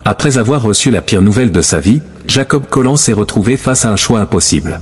Après avoir reçu la pire nouvelle de sa vie, Jacob Collant s'est retrouvé face à un choix impossible.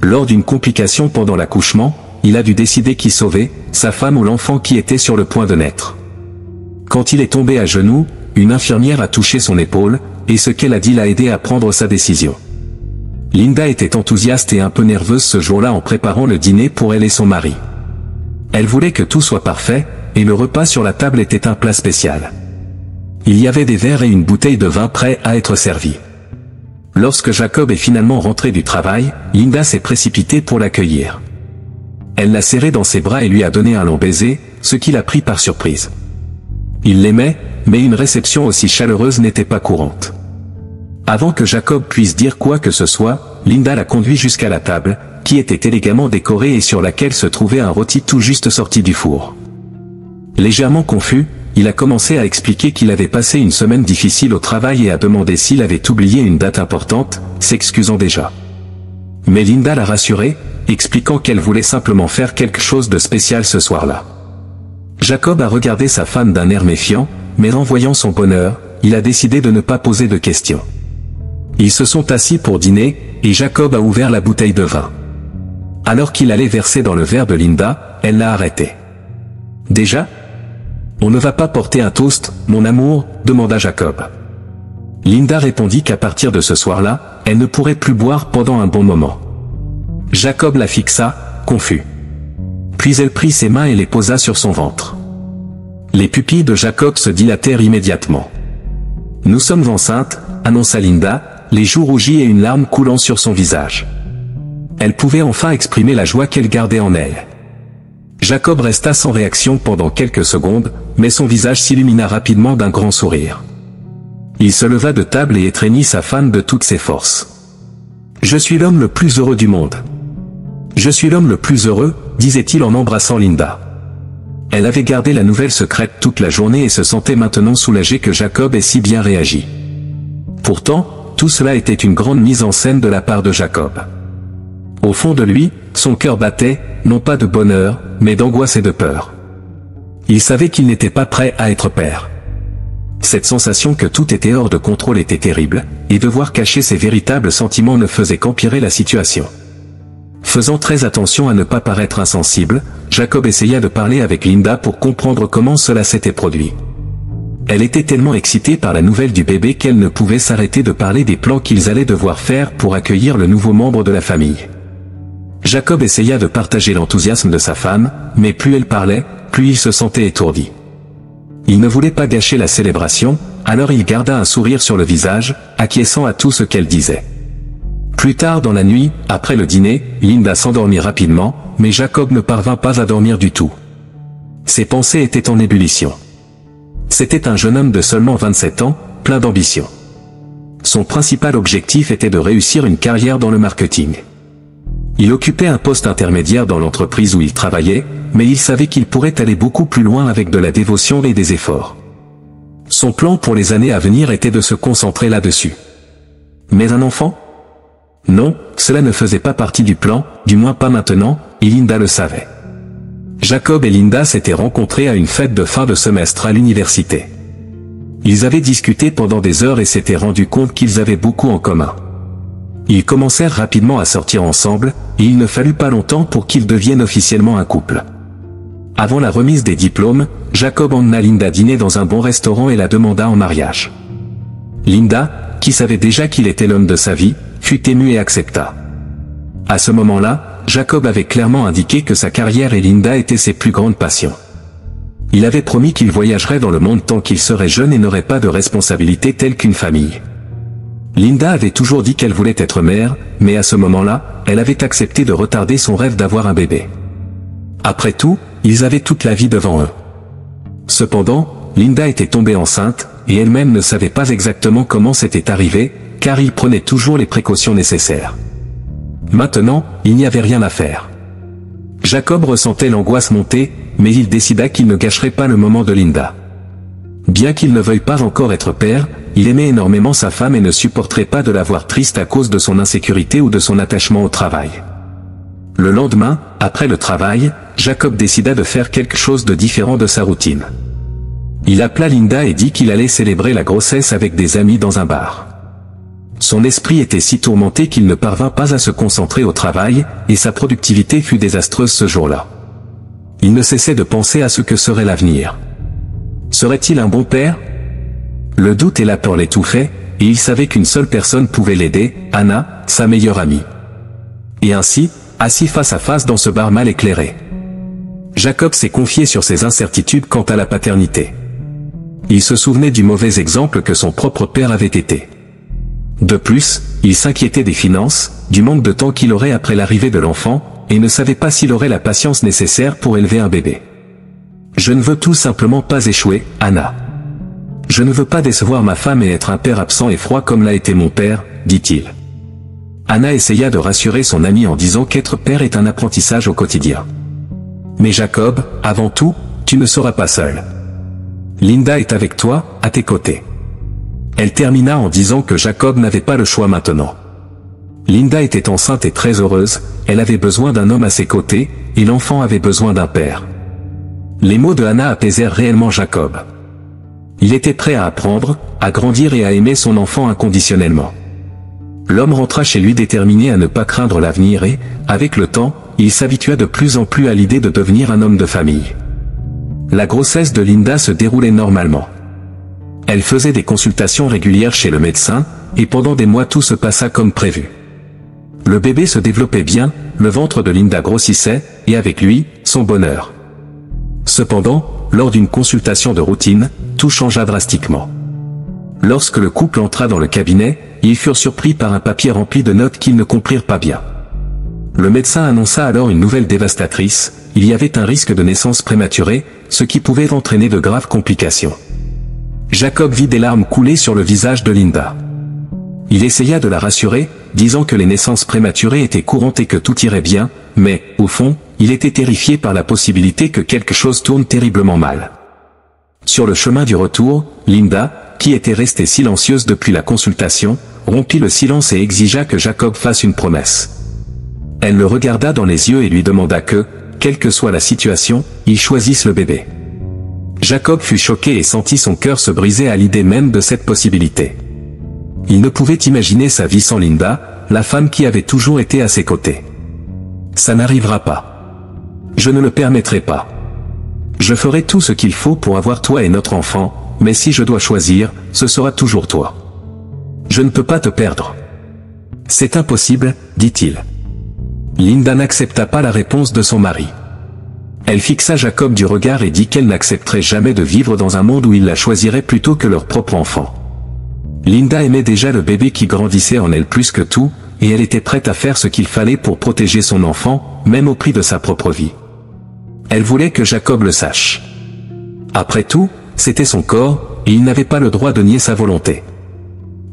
Lors d'une complication pendant l'accouchement, il a dû décider qui sauver, sa femme ou l'enfant qui était sur le point de naître. Quand il est tombé à genoux, une infirmière a touché son épaule, et ce qu'elle a dit l'a aidé à prendre sa décision. Linda était enthousiaste et un peu nerveuse ce jour-là en préparant le dîner pour elle et son mari. Elle voulait que tout soit parfait, et le repas sur la table était un plat spécial. Il y avait des verres et une bouteille de vin prêts à être servis. Lorsque Jacob est finalement rentré du travail, Linda s'est précipitée pour l'accueillir. Elle l'a serré dans ses bras et lui a donné un long baiser, ce qui l'a pris par surprise. Il l'aimait, mais une réception aussi chaleureuse n'était pas courante. Avant que Jacob puisse dire quoi que ce soit, Linda l'a conduit jusqu'à la table, qui était élégamment décorée et sur laquelle se trouvait un rôti tout juste sorti du four. Légèrement confus, il a commencé à expliquer qu'il avait passé une semaine difficile au travail et a demandé s'il avait oublié une date importante, s'excusant déjà. Mais Linda l'a rassuré, expliquant qu'elle voulait simplement faire quelque chose de spécial ce soir-là. Jacob a regardé sa femme d'un air méfiant, mais en voyant son bonheur, il a décidé de ne pas poser de questions. Ils se sont assis pour dîner, et Jacob a ouvert la bouteille de vin. Alors qu'il allait verser dans le verre de Linda, elle l'a arrêté. « Déjà ? On ne va pas porter un toast, mon amour ?» demanda Jacob. Linda répondit qu'à partir de ce soir-là, elle ne pourrait plus boire pendant un bon moment. Jacob la fixa, confus. Puis elle prit ses mains et les posa sur son ventre. Les pupilles de Jacob se dilatèrent immédiatement. « Nous sommes enceintes », annonça Linda, les joues rougies et une larme coulant sur son visage. Elle pouvait enfin exprimer la joie qu'elle gardait en elle. Jacob resta sans réaction pendant quelques secondes, mais son visage s'illumina rapidement d'un grand sourire. Il se leva de table et étreignit sa femme de toutes ses forces. « Je suis l'homme le plus heureux du monde. Je suis l'homme le plus heureux, » disait-il en embrassant Linda. Elle avait gardé la nouvelle secrète toute la journée et se sentait maintenant soulagée que Jacob ait si bien réagi. Pourtant, tout cela était une grande mise en scène de la part de Jacob. Au fond de lui, son cœur battait, non pas de bonheur, mais d'angoisse et de peur. Il savait qu'il n'était pas prêt à être père. Cette sensation que tout était hors de contrôle était terrible, et devoir cacher ses véritables sentiments ne faisait qu'empirer la situation. Faisant très attention à ne pas paraître insensible, Jacob essaya de parler avec Linda pour comprendre comment cela s'était produit. Elle était tellement excitée par la nouvelle du bébé qu'elle ne pouvait s'arrêter de parler des plans qu'ils allaient devoir faire pour accueillir le nouveau membre de la famille. Jacob essaya de partager l'enthousiasme de sa femme, mais plus elle parlait, plus il se sentait étourdi. Il ne voulait pas gâcher la célébration, alors il garda un sourire sur le visage, acquiesçant à tout ce qu'elle disait. Plus tard dans la nuit, après le dîner, Linda s'endormit rapidement, mais Jacob ne parvint pas à dormir du tout. Ses pensées étaient en ébullition. C'était un jeune homme de seulement 27 ans, plein d'ambition. Son principal objectif était de réussir une carrière dans le marketing. Il occupait un poste intermédiaire dans l'entreprise où il travaillait, mais il savait qu'il pourrait aller beaucoup plus loin avec de la dévotion et des efforts. Son plan pour les années à venir était de se concentrer là-dessus. Mais un enfant ? Non, cela ne faisait pas partie du plan, du moins pas maintenant, et Linda le savait. Jacob et Linda s'étaient rencontrés à une fête de fin de semestre à l'université. Ils avaient discuté pendant des heures et s'étaient rendus compte qu'ils avaient beaucoup en commun. Ils commencèrent rapidement à sortir ensemble, et il ne fallut pas longtemps pour qu'ils deviennent officiellement un couple. Avant la remise des diplômes, Jacob emmena Linda dîner dans un bon restaurant et la demanda en mariage. Linda, qui savait déjà qu'il était l'homme de sa vie, fut émue et accepta. À ce moment-là, Jacob avait clairement indiqué que sa carrière et Linda étaient ses plus grandes passions. Il avait promis qu'il voyagerait dans le monde tant qu'il serait jeune et n'aurait pas de responsabilité telle qu'une famille. Linda avait toujours dit qu'elle voulait être mère, mais à ce moment-là, elle avait accepté de retarder son rêve d'avoir un bébé. Après tout, ils avaient toute la vie devant eux. Cependant, Linda était tombée enceinte, et elle-même ne savait pas exactement comment c'était arrivé, car il prenait toujours les précautions nécessaires. Maintenant, il n'y avait rien à faire. Jacob ressentait l'angoisse monter, mais il décida qu'il ne gâcherait pas le moment de Linda. Bien qu'il ne veuille pas encore être père, il aimait énormément sa femme et ne supporterait pas de la voir triste à cause de son insécurité ou de son attachement au travail. Le lendemain, après le travail, Jacob décida de faire quelque chose de différent de sa routine. Il appela Linda et dit qu'il allait célébrer la grossesse avec des amis dans un bar. Son esprit était si tourmenté qu'il ne parvint pas à se concentrer au travail, et sa productivité fut désastreuse ce jour-là. Il ne cessait de penser à ce que serait l'avenir. Serait-il un bon père? Le doute et la peur l'étouffaient, et il savait qu'une seule personne pouvait l'aider, Anna, sa meilleure amie. Et ainsi, assis face à face dans ce bar mal éclairé, Jacob s'est confié sur ses incertitudes quant à la paternité. Il se souvenait du mauvais exemple que son propre père avait été. De plus, il s'inquiétait des finances, du manque de temps qu'il aurait après l'arrivée de l'enfant, et ne savait pas s'il aurait la patience nécessaire pour élever un bébé. « Je ne veux tout simplement pas échouer, Anna. Je ne veux pas décevoir ma femme et être un père absent et froid comme l'a été mon père, dit-il. » Anna essaya de rassurer son ami en disant qu'être père est un apprentissage au quotidien. « Mais Jacob, avant tout, tu ne seras pas seul. Linda est avec toi, à tes côtés. » Elle termina en disant que Jacob n'avait pas le choix maintenant. Linda était enceinte et très heureuse, elle avait besoin d'un homme à ses côtés, et l'enfant avait besoin d'un père. Les mots de Anna apaisèrent réellement Jacob. Il était prêt à apprendre, à grandir et à aimer son enfant inconditionnellement. L'homme rentra chez lui déterminé à ne pas craindre l'avenir et, avec le temps, il s'habitua de plus en plus à l'idée de devenir un homme de famille. La grossesse de Linda se déroulait normalement. Elle faisait des consultations régulières chez le médecin, et pendant des mois tout se passa comme prévu. Le bébé se développait bien, le ventre de Linda grossissait, et avec lui, son bonheur. Cependant, lors d'une consultation de routine, tout changea drastiquement. Lorsque le couple entra dans le cabinet, ils furent surpris par un papier rempli de notes qu'ils ne comprirent pas bien. Le médecin annonça alors une nouvelle dévastatrice, il y avait un risque de naissance prématurée, ce qui pouvait entraîner de graves complications. Jacob vit des larmes couler sur le visage de Linda. Il essaya de la rassurer, disant que les naissances prématurées étaient courantes et que tout irait bien, mais, au fond, il était terrifié par la possibilité que quelque chose tourne terriblement mal. Sur le chemin du retour, Linda, qui était restée silencieuse depuis la consultation, rompit le silence et exigea que Jacob fasse une promesse. Elle le regarda dans les yeux et lui demanda que, quelle que soit la situation, il choisisse le bébé. Jacob fut choqué et sentit son cœur se briser à l'idée même de cette possibilité. Il ne pouvait imaginer sa vie sans Linda, la femme qui avait toujours été à ses côtés. « Ça n'arrivera pas. Je ne le permettrai pas. Je ferai tout ce qu'il faut pour avoir toi et notre enfant, mais si je dois choisir, ce sera toujours toi. Je ne peux pas te perdre. »« C'est impossible, dit-il. » Linda n'accepta pas la réponse de son mari. Elle fixa Jacob du regard et dit qu'elle n'accepterait jamais de vivre dans un monde où il la choisirait plutôt que leur propre enfant. Linda aimait déjà le bébé qui grandissait en elle plus que tout, et elle était prête à faire ce qu'il fallait pour protéger son enfant, même au prix de sa propre vie. Elle voulait que Jacob le sache. Après tout, c'était son corps, et il n'avait pas le droit de nier sa volonté.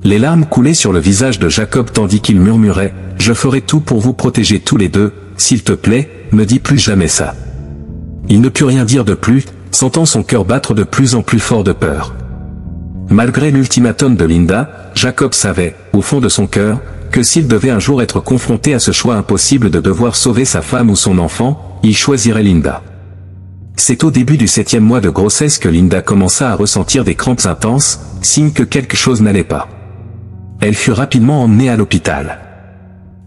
Les larmes coulaient sur le visage de Jacob tandis qu'il murmurait « Je ferai tout pour vous protéger tous les deux, s'il te plaît, me dis plus jamais ça. » Il ne put rien dire de plus, sentant son cœur battre de plus en plus fort de peur. Malgré l'ultimatum de Linda, Jacob savait, au fond de son cœur, que s'il devait un jour être confronté à ce choix impossible de devoir sauver sa femme ou son enfant, il choisirait Linda. C'est au début du 7e mois de grossesse que Linda commença à ressentir des crampes intenses, signe que quelque chose n'allait pas. Elle fut rapidement emmenée à l'hôpital.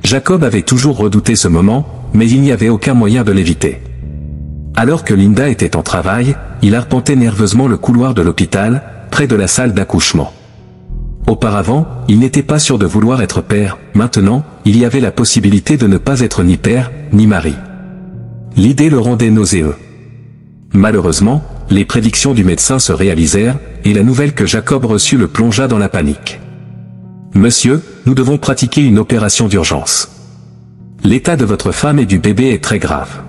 Jacob avait toujours redouté ce moment, mais il n'y avait aucun moyen de l'éviter. Alors que Linda était en travail, il arpentait nerveusement le couloir de l'hôpital, près de la salle d'accouchement. Auparavant, il n'était pas sûr de vouloir être père, maintenant, il y avait la possibilité de ne pas être ni père, ni mari. L'idée le rendait nauséeux. Malheureusement, les prédictions du médecin se réalisèrent, et la nouvelle que Jacob reçut le plongea dans la panique. « Monsieur, nous devons pratiquer une opération d'urgence. L'état de votre femme et du bébé est très grave. »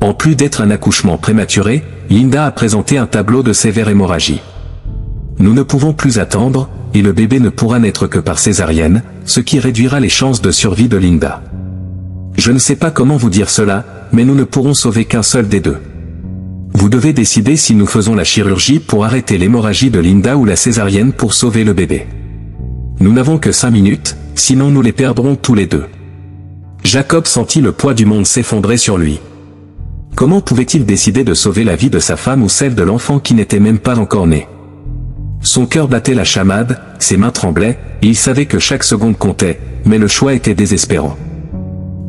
En plus d'être un accouchement prématuré, Linda a présenté un tableau de sévère hémorragie. Nous ne pouvons plus attendre, et le bébé ne pourra naître que par césarienne, ce qui réduira les chances de survie de Linda. Je ne sais pas comment vous dire cela, mais nous ne pourrons sauver qu'un seul des deux. Vous devez décider si nous faisons la chirurgie pour arrêter l'hémorragie de Linda ou la césarienne pour sauver le bébé. Nous n'avons que 5 minutes, sinon nous les perdrons tous les deux. Jacob sentit le poids du monde s'effondrer sur lui. Comment pouvait-il décider de sauver la vie de sa femme ou celle de l'enfant qui n'était même pas encore né? Son cœur battait la chamade, ses mains tremblaient, et il savait que chaque seconde comptait, mais le choix était désespérant.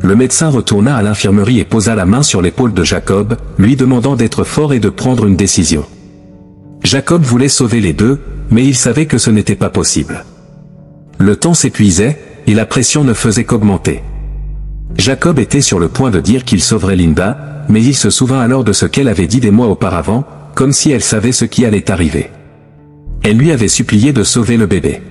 Le médecin retourna à l'infirmerie et posa la main sur l'épaule de Jacob, lui demandant d'être fort et de prendre une décision. Jacob voulait sauver les deux, mais il savait que ce n'était pas possible. Le temps s'épuisait, et la pression ne faisait qu'augmenter. Jacob était sur le point de dire qu'il sauverait Linda, mais il se souvint alors de ce qu'elle avait dit des mois auparavant, comme si elle savait ce qui allait arriver. Elle lui avait supplié de sauver le bébé.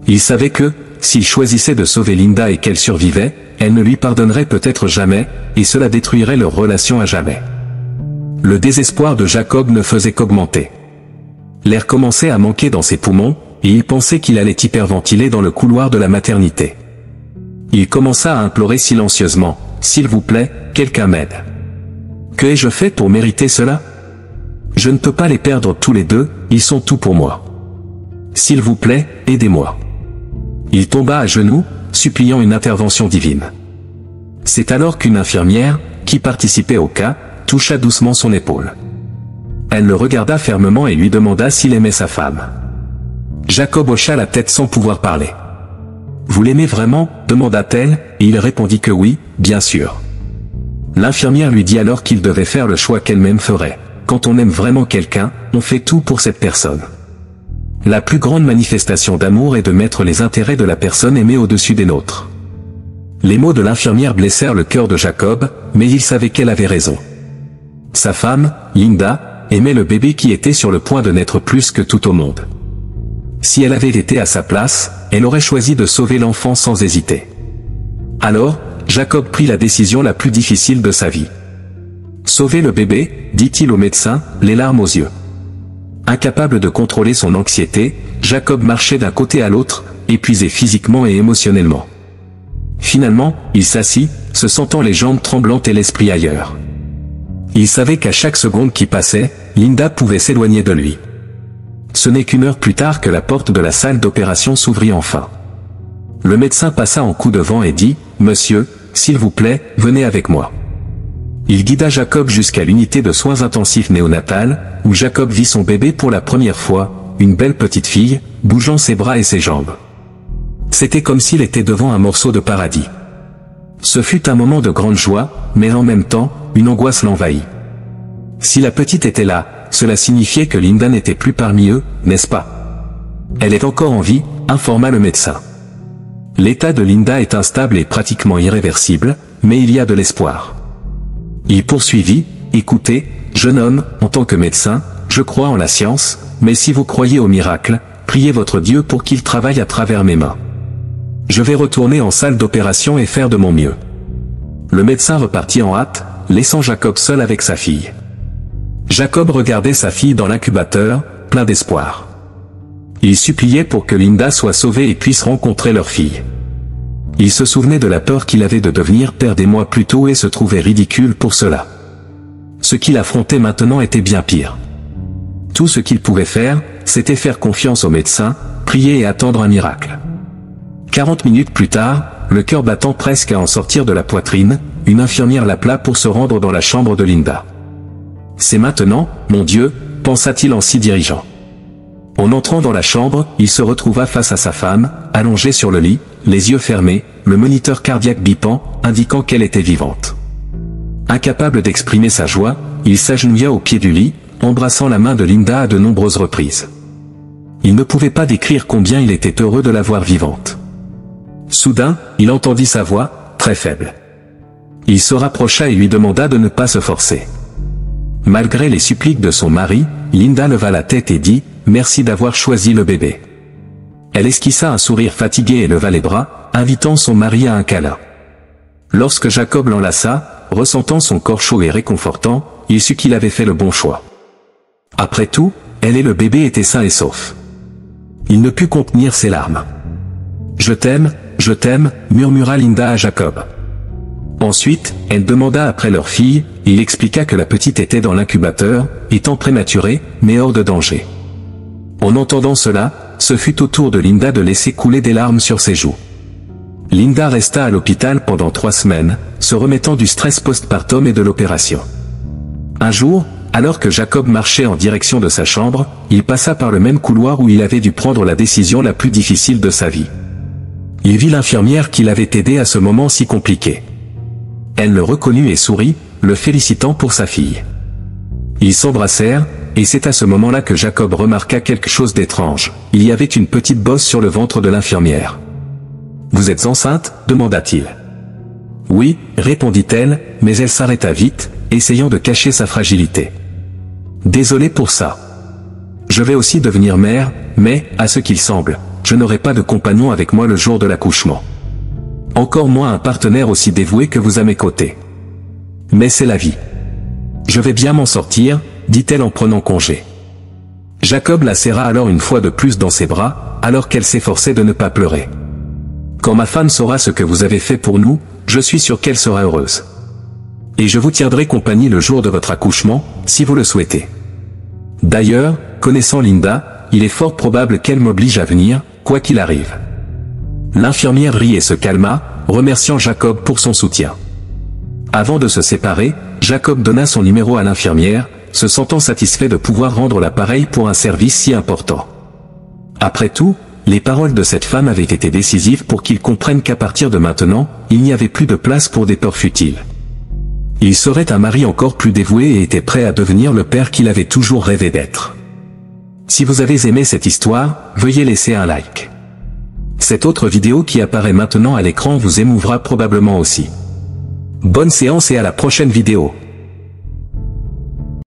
Il savait que, s'il choisissait de sauver Linda et qu'elle survivait, elle ne lui pardonnerait peut-être jamais, et cela détruirait leur relation à jamais. Le désespoir de Jacob ne faisait qu'augmenter. L'air commençait à manquer dans ses poumons, et il pensait qu'il allait hyperventiler dans le couloir de la maternité. Il commença à implorer silencieusement, « S'il vous plaît, quelqu'un m'aide. Que ai-je fait pour mériter cela? Je ne peux pas les perdre tous les deux, ils sont tout pour moi. S'il vous plaît, aidez-moi. » Il tomba à genoux, suppliant une intervention divine. C'est alors qu'une infirmière, qui participait au cas, toucha doucement son épaule. Elle le regarda fermement et lui demanda s'il aimait sa femme. Jacob hocha la tête sans pouvoir parler. « Vous l'aimez vraiment ?» demanda-t-elle, et il répondit que oui, bien sûr. L'infirmière lui dit alors qu'il devait faire le choix qu'elle-même ferait. Quand on aime vraiment quelqu'un, on fait tout pour cette personne. La plus grande manifestation d'amour est de mettre les intérêts de la personne aimée au-dessus des nôtres. Les mots de l'infirmière blessèrent le cœur de Jacob, mais il savait qu'elle avait raison. Sa femme, Linda, aimait le bébé qui était sur le point de naître plus que tout au monde. Si elle avait été à sa place, elle aurait choisi de sauver l'enfant sans hésiter. Alors, Jacob prit la décision la plus difficile de sa vie. « Sauver le bébé », dit-il au médecin, les larmes aux yeux. Incapable de contrôler son anxiété, Jacob marchait d'un côté à l'autre, épuisé physiquement et émotionnellement. Finalement, il s'assit, se sentant les jambes tremblantes et l'esprit ailleurs. Il savait qu'à chaque seconde qui passait, Linda pouvait s'éloigner de lui. Ce n'est qu'une heure plus tard que la porte de la salle d'opération s'ouvrit enfin. Le médecin passa en coup de vent et dit, « Monsieur, s'il vous plaît, venez avec moi. » Il guida Jacob jusqu'à l'unité de soins intensifs néonatales, où Jacob vit son bébé pour la première fois, une belle petite fille, bougeant ses bras et ses jambes. C'était comme s'il était devant un morceau de paradis. Ce fut un moment de grande joie, mais en même temps, une angoisse l'envahit. Si la petite était là, cela signifiait que Linda n'était plus parmi eux, n'est-ce pas? Elle est encore en vie, informa le médecin. L'état de Linda est instable et pratiquement irréversible, mais il y a de l'espoir. Il poursuivit, « Écoutez, jeune homme, en tant que médecin, je crois en la science, mais si vous croyez au miracle, priez votre Dieu pour qu'il travaille à travers mes mains. Je vais retourner en salle d'opération et faire de mon mieux. » Le médecin repartit en hâte, laissant Jacob seul avec sa fille. Jacob regardait sa fille dans l'incubateur, plein d'espoir. Il suppliait pour que Linda soit sauvée et puisse rencontrer leur fille. Il se souvenait de la peur qu'il avait de devenir père des mois plus tôt et se trouvait ridicule pour cela. Ce qu'il affrontait maintenant était bien pire. Tout ce qu'il pouvait faire, c'était faire confiance au médecin, prier et attendre un miracle. 40 minutes plus tard, le cœur battant presque à en sortir de la poitrine, une infirmière l'appela pour se rendre dans la chambre de Linda. « C'est maintenant, mon Dieu », pensa-t-il en s'y dirigeant. En entrant dans la chambre, il se retrouva face à sa femme, allongée sur le lit, les yeux fermés, le moniteur cardiaque bipant, indiquant qu'elle était vivante. Incapable d'exprimer sa joie, il s'agenouilla au pied du lit, embrassant la main de Linda à de nombreuses reprises. Il ne pouvait pas décrire combien il était heureux de la voir vivante. Soudain, il entendit sa voix, très faible. Il se rapprocha et lui demanda de ne pas se forcer. Malgré les suppliques de son mari, Linda leva la tête et dit, « Merci d'avoir choisi le bébé. » Elle esquissa un sourire fatigué et leva les bras, invitant son mari à un câlin. Lorsque Jacob l'enlaça, ressentant son corps chaud et réconfortant, il sut qu'il avait fait le bon choix. Après tout, elle et le bébé étaient sains et saufs. Il ne put contenir ses larmes. « Je t'aime, murmura Linda à Jacob. Ensuite, elle demanda après leur fille, et il expliqua que la petite était dans l'incubateur, étant prématurée, mais hors de danger. En entendant cela, ce fut au tour de Linda de laisser couler des larmes sur ses joues. Linda resta à l'hôpital pendant 3 semaines, se remettant du stress postpartum et de l'opération. Un jour, alors que Jacob marchait en direction de sa chambre, il passa par le même couloir où il avait dû prendre la décision la plus difficile de sa vie. Il vit l'infirmière qui l'avait aidé à ce moment si compliqué. Elle le reconnut et sourit, le félicitant pour sa fille. Ils s'embrassèrent, et c'est à ce moment-là que Jacob remarqua quelque chose d'étrange. Il y avait une petite bosse sur le ventre de l'infirmière. « Vous êtes enceinte ?» demanda-t-il. « Oui, répondit-elle, mais elle s'arrêta vite, essayant de cacher sa fragilité. « Désolé pour ça. Je vais aussi devenir mère, mais, à ce qu'il semble, je n'aurai pas de compagnon avec moi le jour de l'accouchement. Encore moins un partenaire aussi dévoué que vous à mes côtés. Mais c'est la vie. Je vais bien m'en sortir, dit-elle en prenant congé. » Jacob la serra alors une fois de plus dans ses bras, alors qu'elle s'efforçait de ne pas pleurer. « Quand ma femme saura ce que vous avez fait pour nous, je suis sûr qu'elle sera heureuse. Et je vous tiendrai compagnie le jour de votre accouchement, si vous le souhaitez. D'ailleurs, connaissant Linda, il est fort probable qu'elle m'oblige à venir, quoi qu'il arrive. » L'infirmière rit et se calma, remerciant Jacob pour son soutien. Avant de se séparer, Jacob donna son numéro à l'infirmière, se sentant satisfait de pouvoir rendre l'appareil pour un service si important. Après tout, les paroles de cette femme avaient été décisives pour qu'il comprenne qu'à partir de maintenant, il n'y avait plus de place pour des peurs futiles. Il serait un mari encore plus dévoué et était prêt à devenir le père qu'il avait toujours rêvé d'être. Si vous avez aimé cette histoire, veuillez laisser un like. Cette autre vidéo qui apparaît maintenant à l'écran vous émouvra probablement aussi. Bonne séance et à la prochaine vidéo.